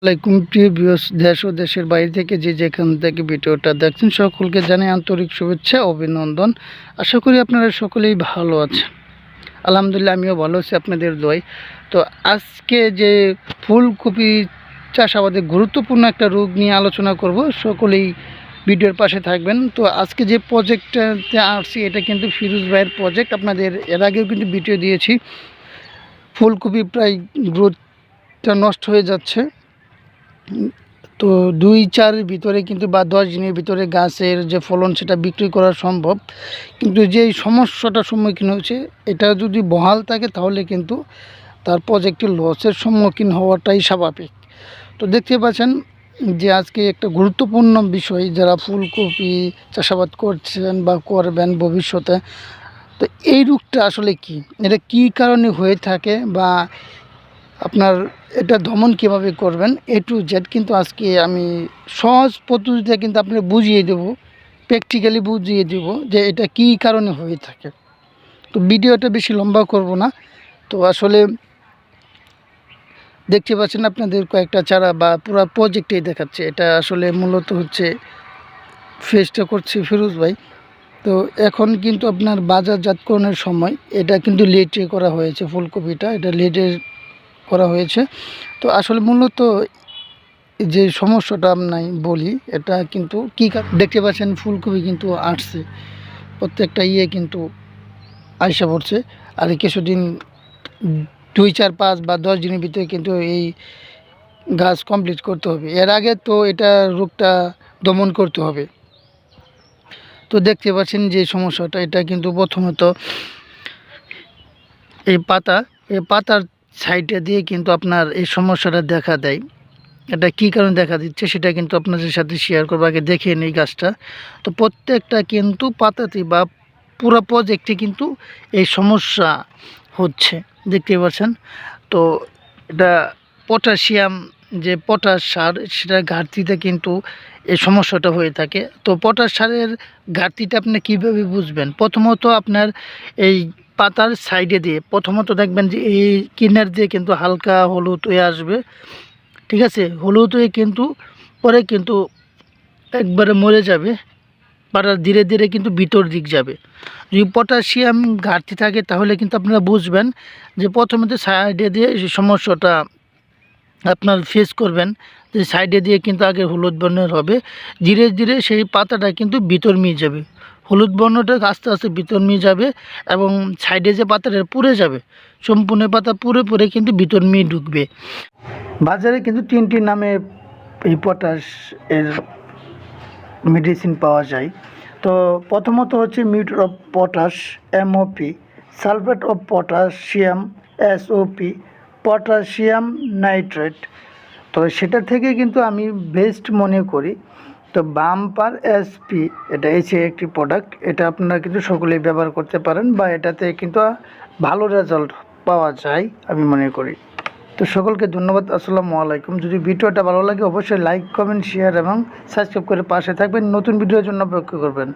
আসসালামাইকুম প্রিয় ভিউয়ার্স, দেশ ও দেশের বাইরে থেকে যে যেখান থেকে ভিডিওটা দেখছেন সকলকে জানাই আন্তরিক শুভেচ্ছা অভিনন্দন। আশা করি আপনারা সকলেই ভালো আছেন। আলহামদুলিল্লাহ আমিও ভালো আছি আপনাদের দোয়ায়। তো আজকে যে ফুলকপি চাষাবাদে গুরুত্বপূর্ণ একটা রোগ নিয়ে আলোচনা করব, সকলেই ভিডিওর পাশে থাকবেন। তো আজকে যে প্রজেক্টটাতে আসছি এটা কিন্তু ফিরোজ ভাইয়ের প্রজেক্ট। আপনাদের এর আগেও কিন্তু ভিডিও দিয়েছি। ফুলকপি প্রায় গ্রোথটা নষ্ট হয়ে যাচ্ছে। তো 2-4 ভিতরে কিন্তু বা 10 দিনের ভিতরে গাছের যে ফলন সেটা বিক্রি করা সম্ভব, কিন্তু যেই সমস্যাটার সম্মুখীন হচ্ছে এটা যদি বহাল থাকে তাহলে কিন্তু তার প্রজেক্টে লসের সম্মুখীন হওয়াটাই স্বাভাবিক। তো দেখতে পাচ্ছেন যে আজকে একটা গুরুত্বপূর্ণ বিষয়, যারা ফুলকপি চাষাবাদ করছেন বা করবেন ভবিষ্যতে, তো এই রোগটা আসলে কি, এটা কী কারণে হয়ে থাকে বা আপনার এটা দমন কীভাবে করবেন A to Z কিন্তু আজকে আমি সহজ পদ্ধতিতে কিন্তু আপনাকে বুঝিয়ে দেব, প্র্যাকটিক্যালি বুঝিয়ে দেব যে এটা কী কারণে হয়ে থাকে। তো ভিডিওটা বেশি লম্বা করব না। তো আসলে দেখতে পাচ্ছেন আপনাদের কয়েকটা চারা বা পুরো প্রজেক্টেই দেখাচ্ছে। এটা আসলে মূলত হচ্ছে ফেসটা করছে ফিরোজ ভাই। তো এখন কিন্তু আপনার বাজারজাতকরণের সময় এটা কিন্তু লেটে করা হয়েছে, ফুলকপিটা এটা লেটে করা হয়েছে। তো আসলে মূলত যে সমস্যাটা আমি বলি, এটা কিন্তু কী দেখতে পাচ্ছেন ফুলকপি কিন্তু আসছে, প্রত্যেকটা কিন্তু আইসা পড়ছে। আর কিছুদিন 2-4-5 বা 10 দিনের ভিতরে কিন্তু এই গাছ কমপ্লিট করতে হবে। এর আগে তো এটা রোগটা দমন করতে হবে। তো দেখতে পাচ্ছেন যে সমস্যাটা, এটা কিন্তু প্রথমত এই পাতার সাইডে দিয়ে কিন্তু আপনার এই সমস্যাটা দেখা দেয়। এটা কী কারণে দেখা দিচ্ছে সেটা কিন্তু আপনাদের সাথে শেয়ার করবো। আগে দেখে নিই গাছটা। তো প্রত্যেকটা কিন্তু পাতাতে বা পুরো প্রজেক্টে কিন্তু এই সমস্যা হচ্ছে, দেখতে পাচ্ছেন। তো এটা পটাশিয়াম, যে পটাশ সার সেটার ঘাটতিতে কিন্তু এই সমস্যাটা হয়ে থাকে। তো পটাশ সারের ঘাটতিটা আপনি কীভাবে বুঝবেন? প্রথমত আপনার এই পাতার সাইডে দিয়ে প্রথমত দেখবেন যে এই কিনার দিয়ে কিন্তু হালকা হলুদ হয়ে আসবে, ঠিক আছে? হলুদ হয়ে কিন্তু পরে কিন্তু একবারে মরে যাবে, পাতা ধীরে ধীরে কিন্তু ভিতর দিক যাবে। যদি পটাশিয়াম ঘাটতি থাকে তাহলে কিন্তু আপনারা বুঝবেন যে প্রথমত সাইডে দিয়ে এই সমস্যাটা আপনার ফেস করবেন, যে সাইডে দিয়ে কিন্তু আগে হলুদ বর্ণের হবে, ধীরে ধীরে সেই পাতাটা কিন্তু ভিতর মিয়ে যাবে, হলুদ বর্ণটা আস্তে আস্তে ভিতর মিয়ে যাবে এবং সাইডে যে পাতাটা পুড়ে যাবে, সম্পূর্ণ পাতা পুড়ে পুড়ে কিন্তু ভিতর মিয়ে ঢুকবে। বাজারে কিন্তু 3টি নামে এই পটাশ এর মেডিসিন পাওয়া যায়। তো প্রথমত হচ্ছে muriate of potash MOP, sulphate of potassium SOP, potassium nitrate. তো সেটা থেকে কিন্তু আমি বেস্ট মনে করি তো বাম্পার SP, এটা একটি প্রোডাক্ট, এটা আপনারা কিন্তু সকলেই ব্যবহার করতে পারেন বা এটাতে কিন্তু ভালো রেজাল্ট পাওয়া যায় আমি মনে করি। তো সকলকে ধন্যবাদ। আসসালামু আলাইকুম। যদি ভিডিওটা ভালো লাগে অবশ্যই লাইক, কমেন্ট, শেয়ার এবং সাবস্ক্রাইব করে পাশে থাকবেন। নতুন ভিডিওর জন্য অপেক্ষা করবেন।